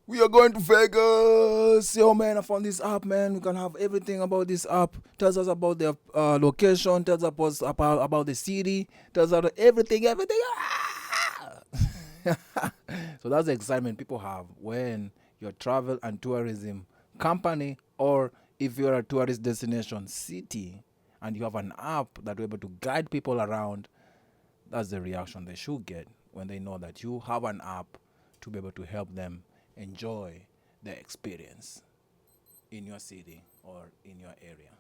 We are going to Vegas. Yo, man, I found this app, man. We can have everything about this app. Tells us about the location, tells us about the city, tells us everything. So that's the excitement people have when you're a travel and tourism company, or if you're a tourist destination city and you have an app that you're able to guide people around. That's the reaction they should get when they know that you have an app to be able to help them enjoy the experience in your city or in your area.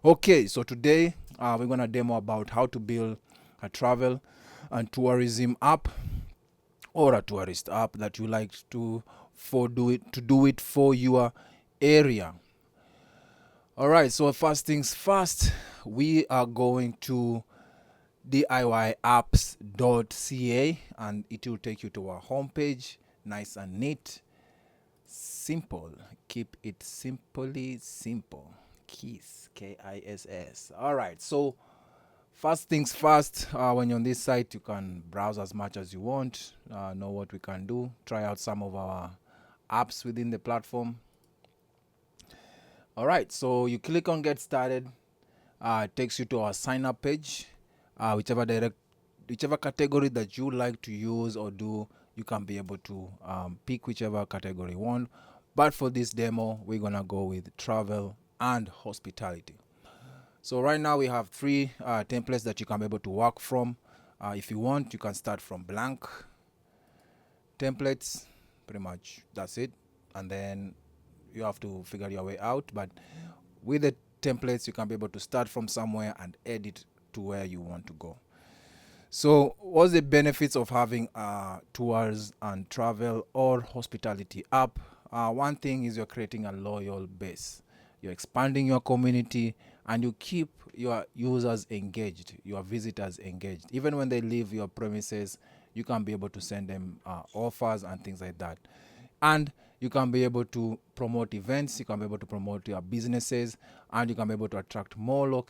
Okay, so today we're gonna demo about how to build a travel and tourism app, or a tourist app that you like to do it for your area. All right, so first things first, we are going to DIYapps.ca, and it will take you to our homepage. Nice and neat, simple. Keep it simply simple. Kiss, Kiss. All right, so first things first, when you're on this site, you can browse as much as you want, know what we can do, try out some of our apps within the platform. All right, so you click on get started. It takes you to our sign up page. Whichever category that you like to use or do, you can be able to pick whichever category you want. But for this demo, we're gonna go with travel and hospitality. So right now we have three templates that you can be able to work from. If you want, you can start from blank templates. Pretty much that's it, and then you have to figure your way out. But with the templates, you can be able to start from somewhere and edit to where you want to go. So what's the benefits of having a tours and travel or hospitality app? One thing is you're creating a loyal base. You're expanding your community, and you keep your users engaged, your visitors engaged. Even when they leave your premises, you can be able to send them offers and things like that. And you can be able to promote events, you can be able to promote your businesses, and you can be able to attract more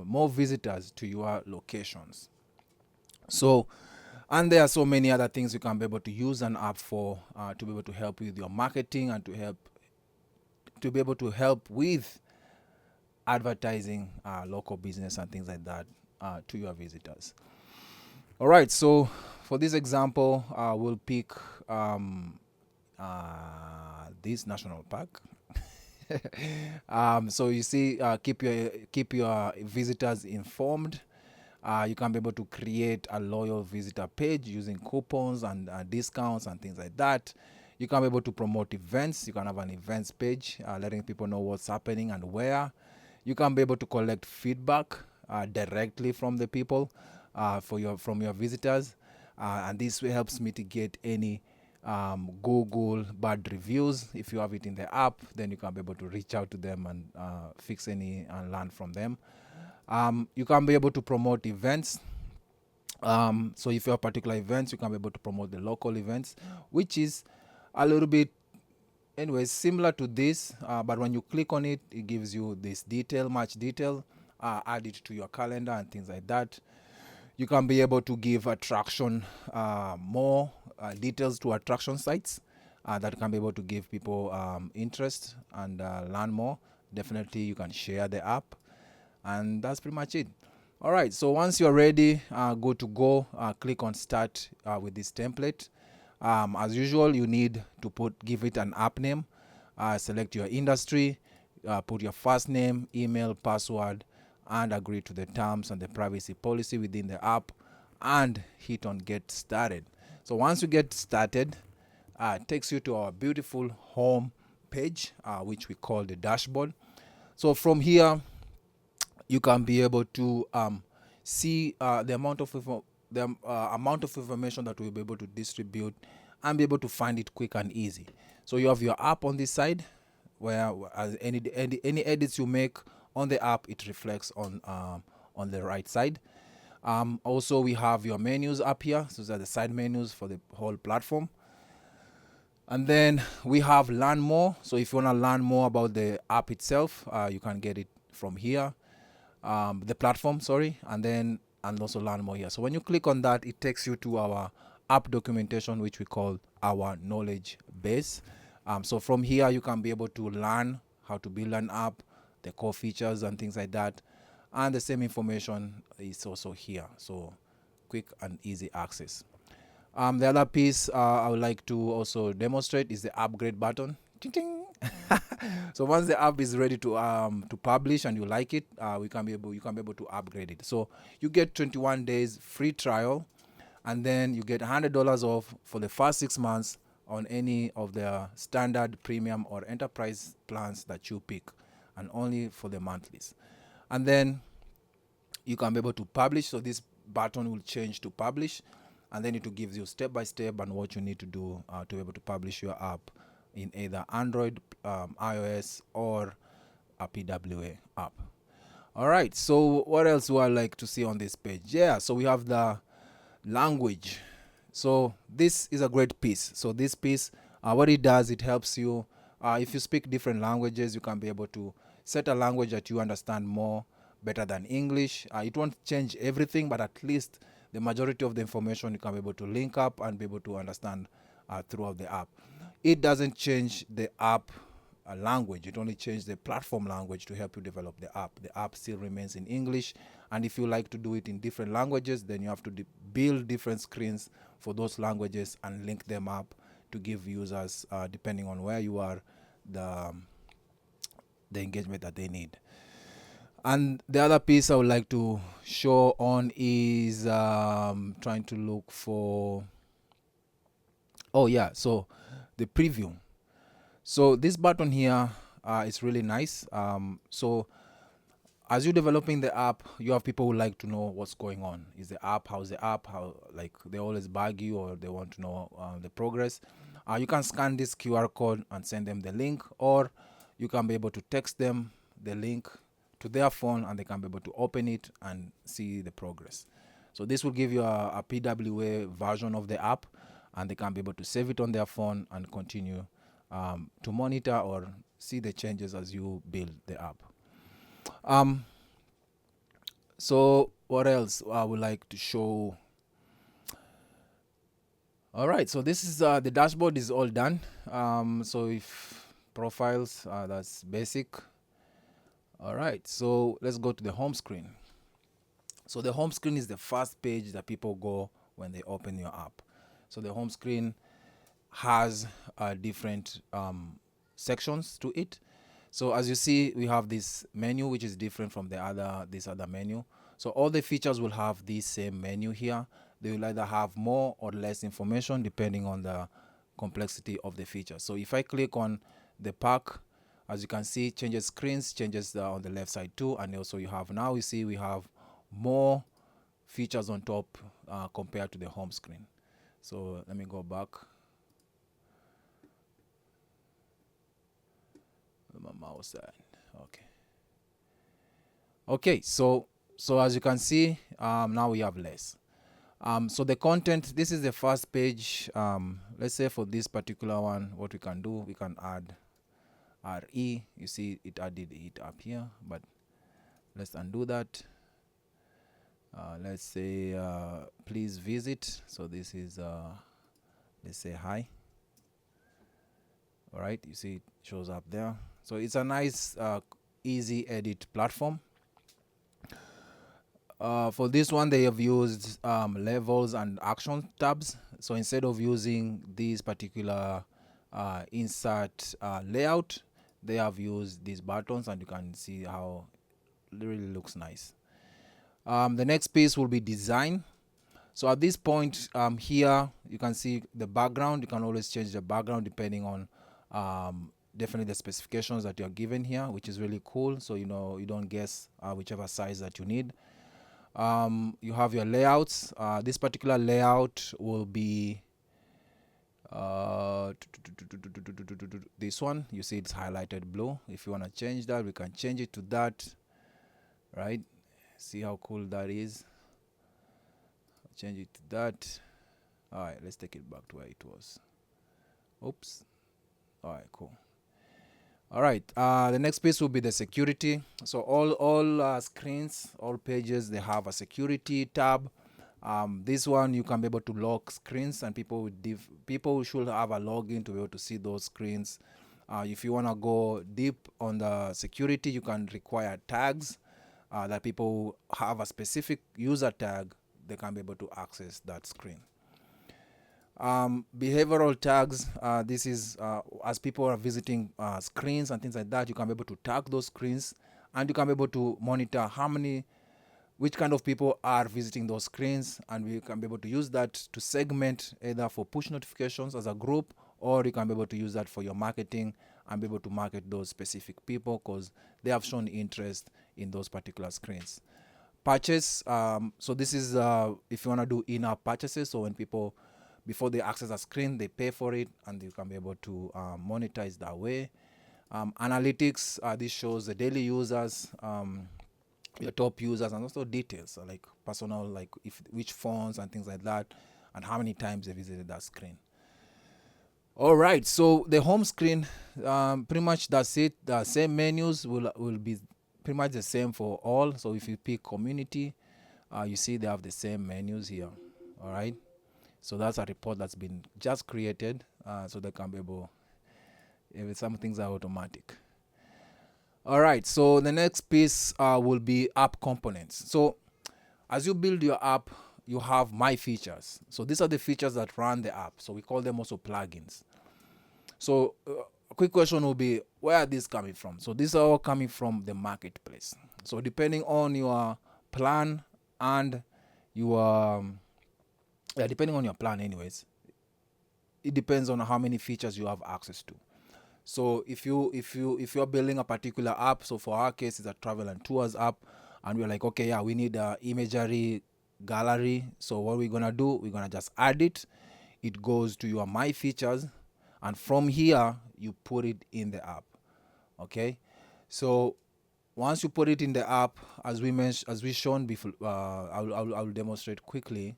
more visitors to your locations. So, and there are so many other things you can be able to use an app for, to be able to help with your marketing, and to be able to help with advertising local business and things like that to your visitors. All right, so for this example, we'll pick this national park. So you see, keep your visitors informed. You can be able to create a loyal visitor page using coupons and discounts and things like that. You can be able to promote events. You can have an events page, letting people know what's happening and where. You can be able to collect feedback directly from the people, from your visitors, and this helps mitigate any Google bad reviews. If you have it in the app, then you can be able to reach out to them and fix any and learn from them. You can be able to promote events. So if you have particular events, you can be able to promote the local events, which is a little bit, anyway, similar to this, but when you click on it, it gives you this much detail, add it to your calendar and things like that. You can be able to give attraction more details to attraction sites that can be able to give people interest and learn more. Definitely, you can share the app, and that's pretty much it. All right, so once you're ready, go, click on start with this template. As usual, you need to give it an app name, select your industry, put your first name, email, password, and agree to the terms and the privacy policy within the app, and hit on get started. So once you get started, it takes you to our beautiful home page, which we call the dashboard. So from here, you can be able to see the amount of information that we'll be able to distribute, and be able to find it quick and easy. So you have your app on this side, where any edits you make on the app, it reflects on the right side. Also, we have your menus up here. So these are the side menus for the whole platform. And then we have learn more. So if you want to learn more about the app itself, you can get it from here, the platform, sorry, and also learn more here. So when you click on that, it takes you to our app documentation, which we call our knowledge base. So from here, you can be able to learn how to build an app, the core features and things like that. And the same information is also here. So quick and easy access. The other piece I would like to also demonstrate is the upgrade button. Ting-ting. So once the app is ready to publish and you like it, you can be able to upgrade it. So you get 21 days free trial, and then you get $100 off for the first 6 months on any of the standard, premium, or enterprise plans that you pick, and only for the monthlies. And then you can be able to publish. So this button will change to publish, and then it gives you step by step and what you need to do to be able to publish your app in either Android, iOS, or a PWA app. All right, so what else do I like to see on this page? Yeah, so we have the language. So this is a great piece. So this piece, what it does, it helps you, if you speak different languages, you can be able to set a language that you understand more better than English. It won't change everything, but at least the majority of the information you can be able to link up and be able to understand throughout the app. It doesn't change the app language. It only changes the platform language to help you develop the app. The app still remains in English, and if you like to do it in different languages, then you have to build different screens for those languages and link them up to give users, depending on where you are, the engagement that they need. And the other piece I would like to show on is trying to look for, so the preview. So this button here is really nice. So as you're developing the app, you have people who like to know what's going on. Is the app, how's the app, how, like, they always bug you, or they want to know the progress. You can scan this QR code and send them the link, or you can be able to text them the link to their phone, and they can be able to open it and see the progress. So this will give you a PWA version of the app, and they can be able to save it on their phone and continue to monitor or see the changes as you build the app. So what else I would like to show? All right, so this is the dashboard is all done. So if profiles, that's basic. All right, so let's go to the home screen. So the home screen is the first page that people go when they open your app. So the home screen has different sections to it. So as you see, we have this menu, which is different from this other menu. So all the features will have this same menu here. They will either have more or less information depending on the complexity of the feature. So if I click on the pack, as you can see, changes screens, changes on the left side too, and also we have more features on top compared to the home screen. So let me go back. My mouse side. Okay, so as you can see, now we have less. So the content, this is the first page. Let's say for this particular one, what we can do, we can add RE. You see it added it up here, but let's undo that. Let's say please visit. So this is let's say hi. All right, you see it shows up there. So it's a nice easy edit platform. For this one, they have used levels and action tabs. So instead of using this particular insert layout, they have used these buttons, and you can see how it really looks nice. The next piece will be design. So at this point here, you can see the background. You can always change the background depending on definitely the specifications that you're given here, which is really cool. So you don't guess whichever size that you need. You have your layouts. This particular layout will be this one. You see it's highlighted blue. If you want to change that, we can change it to that. Right? See how cool that is. Change it to that. All right, let's take it back to where it was. Oops. All right, cool. All right, the next piece will be the security. So all screens, all pages, they have a security tab, This one you can be able to lock screens, and people should have a login to be able to see those screens. If you want to go deep on the security, you can require tags that people have a specific user tag, they can be able to access that screen. Behavioral tags, this is as people are visiting screens and things like that, you can be able to tag those screens, and you can be able to monitor which kind of people are visiting those screens, and we can be able to use that to segment either for push notifications as a group, or you can be able to use that for your marketing and be able to market those specific people because they have shown interest in those particular screens. Purchase, so this is if you want to do in-app purchases, so when people, before they access a screen, they pay for it, and you can be able to monetize that way. Analytics, this shows the daily users, your top users, and also details like personal, like which phones and things like that, and how many times they visited that screen. All right, so the home screen, pretty much that's it. The same menus will be pretty much the same for all. So if you pick community, you see they have the same menus here. All right, so that's a report that's been just created, so they can be able, if some things are automatic. All right, so the next piece will be app components. So as you build your app, you have my features. So these are the features that run the app. So we call them also plugins. So a quick question will be, where are these coming from? So these are all coming from the marketplace. So depending on your plan and your, depending on your plan anyways, it depends on how many features you have access to. So if you're building a particular app, so for our case it's a travel and tours app, and we're like, okay, yeah, we need a imagery gallery. So what we're gonna do, we're gonna just add it. It goes to your my features, and from here you put it in the app. Okay, so once you put it in the app, as we shown before, I'll demonstrate quickly.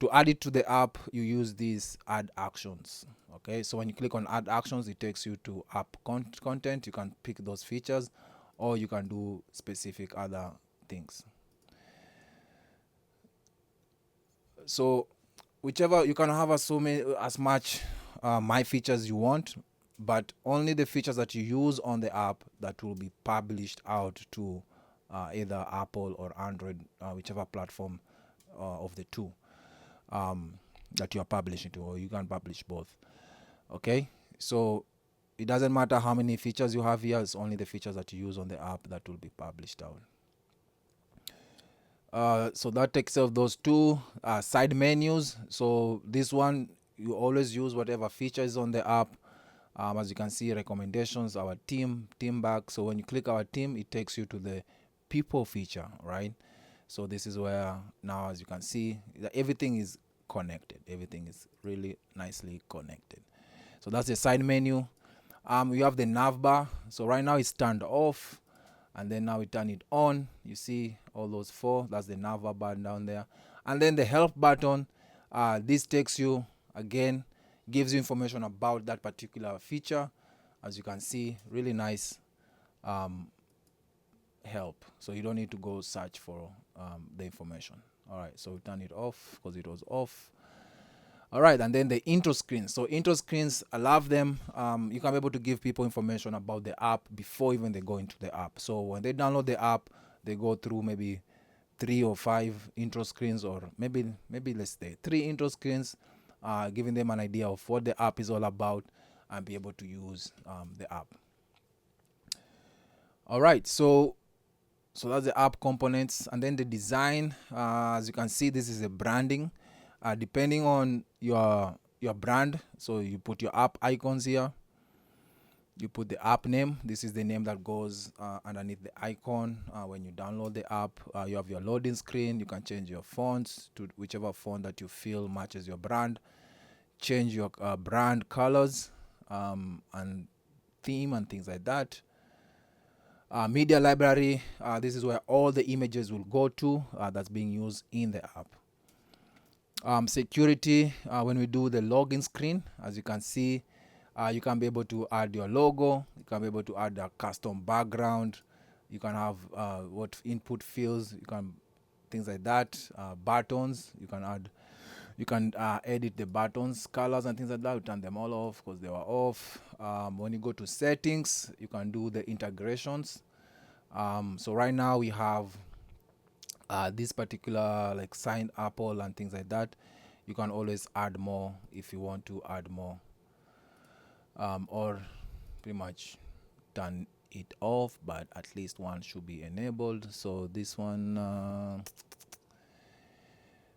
To add it to the app, you use these add actions. Okay, so when you click on add actions, it takes you to app content. You can pick those features, or you can do specific other things. So whichever, you can have as much my features you want, but only the features that you use on the app that will be published out to either Apple or Android, whichever platform of the two that you are publishing to, or you can publish both. Okay, so it doesn't matter how many features you have here, it's only the features that you use on the app that will be published out. So that takes care of those two side menus. So this one, you always use whatever feature is on the app. As you can see, recommendations, our team back. So when you click our team, it takes you to the people feature, right? So this is where now, as you can see, everything is connected. Everything is really nicely connected. So that's the side menu. You have the nav bar. So right now it's turned off, and then now we turn it on. You see all those four. That's the nav bar down there. And then the help button. This takes you, again, gives you information about that particular feature. As you can see, really nice help. So you don't need to go search for the information. All right, so we turn it off because it was off. All right, and then the intro screens. So intro screens, I love them. You can be able to give people information about the app before even they go into the app. So when they download the app, they go through maybe 3 or 5 intro screens, or maybe let's say 3 intro screens, giving them an idea of what the app is all about and be able to use the app. All right, so that's the app components. And then the design, as you can see, this is a branding. Depending on your brand, so you put your app icons here, you put the app name. This is the name that goes underneath the icon. When you download the app, you have your loading screen. You can change your fonts to whichever font that you feel matches your brand. Change your brand colors and theme and things like that. Media library, this is where all the images will go to that's being used in the app. Security, when we do the login screen, as you can see, you can be able to add your logo. You can be able to add a custom background. You can have what input fields. You can things like that. Buttons, you can edit the buttons colors and things like that. You turn them all off because they were off. When you go to settings, you can do the integrations. So right now we have this particular like signed Apple and things like that. You can always add more if you want to add more, or pretty much turn it off, but at least one should be enabled. So this one,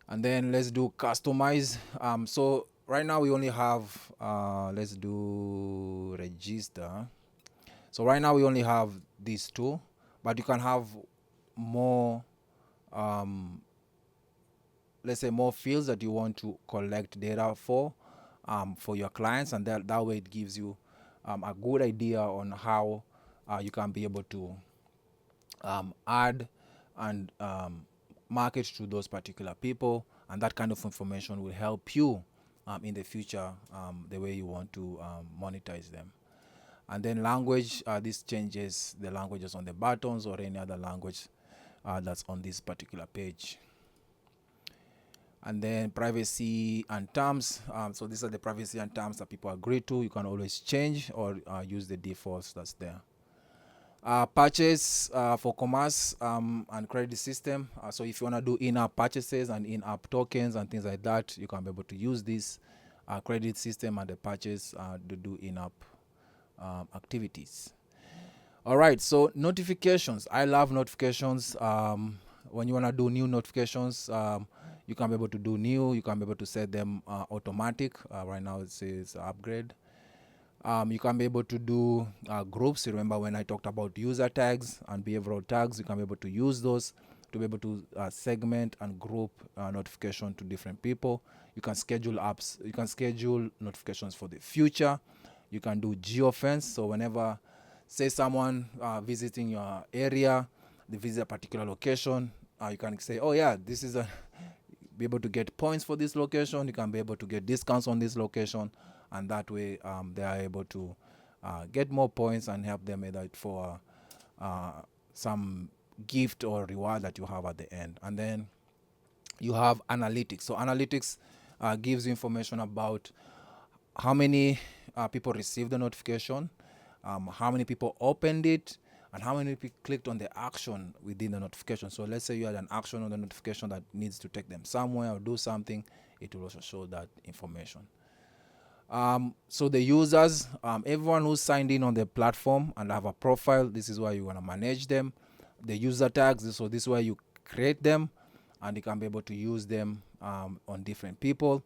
and then let's do customize. So right now we only have let's do register. So right now we only have these two, but you can have more, let's say more fields that you want to collect data for your clients, and that way it gives you a good idea on how you can be able to add and market to those particular people, and that kind of information will help you in the future, the way you want to monetize them. And then language, this changes the languages on the buttons or any other language that's on this particular page. And then privacy and terms. So these are the privacy and terms that people agree to. You can always change or use the defaults that's there. Purchase for commerce and credit system. So if you want to do in-app purchases and in-app tokens and things like that, you can be able to use this credit system and the purchase to do in-app activities. All right, so notifications. I love notifications. When you want to do new notifications, you can be able to do new. You can be able to set them automatic. Right now it says upgrade. You can be able to do groups. You remember when I talked about user tags and behavioral tags, you can be able to use those to be able to segment and group notification to different people. You can schedule apps. You can schedule notifications for the future. You can do geofence. So whenever, say someone visiting your area, they visit a particular location, you can say, oh yeah, this is be able to get points for this location. You can be able to get discounts on this location, and that way they are able to get more points and help them either for some gift or reward that you have at the end. And then you have analytics. So analytics gives you information about how many people received the notification, how many people opened it, and how many people clicked on the action within the notification. So let's say you had an action on the notification that needs to take them somewhere or do something, it will also show that information. So the users, everyone who's signed in on the platform and have a profile, this is where you want to manage them. The user tags, so this is where you create them and you can be able to use them on different people.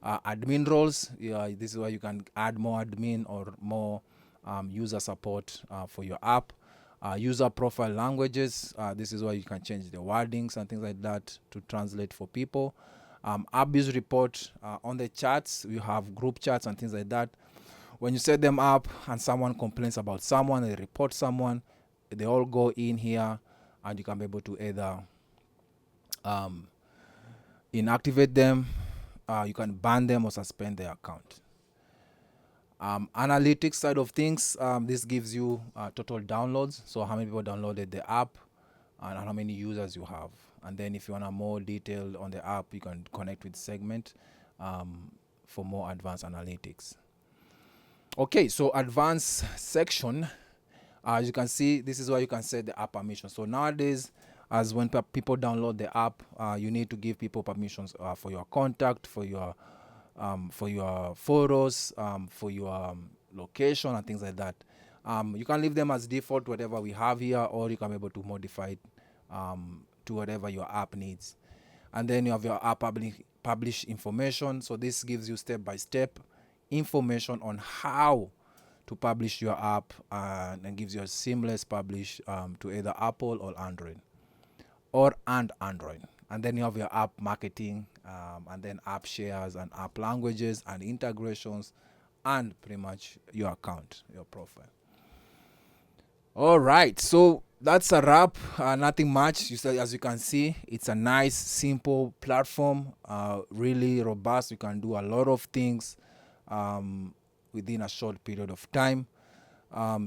Admin roles, this is where you can add more admin or more user support for your app. User profile languages, this is where you can change the wordings and things like that to translate for people. Abuse report, on the chats, you have group chats and things like that. When you set them up and someone complains about someone, they report someone, they all go in here and you can be able to either inactivate them, you can ban them or suspend their account. Analytics side of things, this gives you total downloads, so how many people downloaded the app and how many users you have. And then if you want a more detail on the app, you can connect with Segment for more advanced analytics. Okay, so advanced section, as you can see, this is where you can set the app permission. So nowadays, as when people download the app, you need to give people permissions for your contact, for your photos, for your location and things like that. You can leave them as default, whatever we have here, or you can be able to modify it to whatever your app needs. And then you have your app publish information. So this gives you step-by-step information on how to publish your app, and gives you a seamless publish to either Apple or Android, and Android. And then you have your app marketing, and then app shares and app languages and integrations, and pretty much your account, your profile. All right, so that's a wrap. Nothing much. As you can see, it's a nice, simple platform, really robust. You can do a lot of things within a short period of time.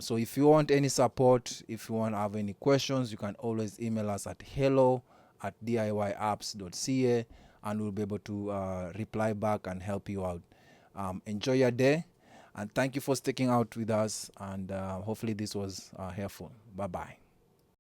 So if you want any support, if you want to have any questions, you can always email us at hello at DIYapps.ca, and we'll be able to reply back and help you out. Enjoy your day, and thank you for sticking out with us, and hopefully this was helpful. Bye-bye.